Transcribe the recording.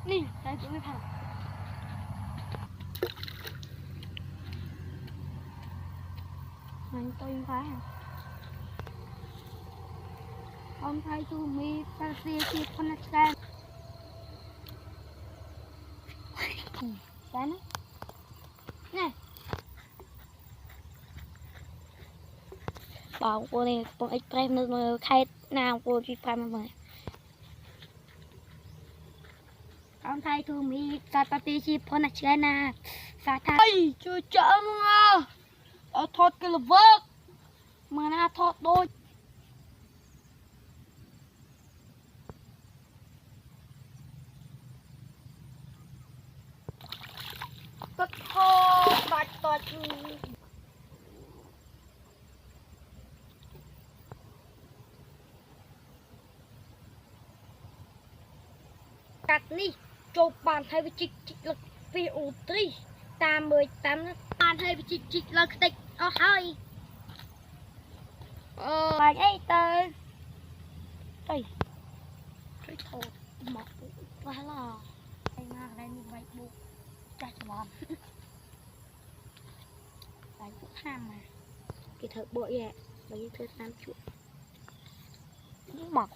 Nè, đây cũng biết hả? Mình tôi phải hả? Ông thấy tôi mi ta xia xia con nát ra. Đấy nó. Nè. Bảo cô này bọn extreme nó khai nào cô chỉ phải mà ông thấy tôi mi ta ta xia xia con nát ra nè. Sa tha. Ây, chưa chợ luôn à. Ở thọt cái là vớt. Mà na thọt đôi. Tất thọt bạch tọt. Cắt đi, chụp bàn hay bị chích lực vì ủ tri. Ta 18 bàn hay bị chích lực tích ở hơi. Bài ấy tơ. Ây. Cái thô mọc quá là. Đây mà đây mình bạch buộc. Chặt bòn. Bạch buộc ham mà. Cái thợ bội vậy. Bây giờ thợ 8 chuột. Mọc.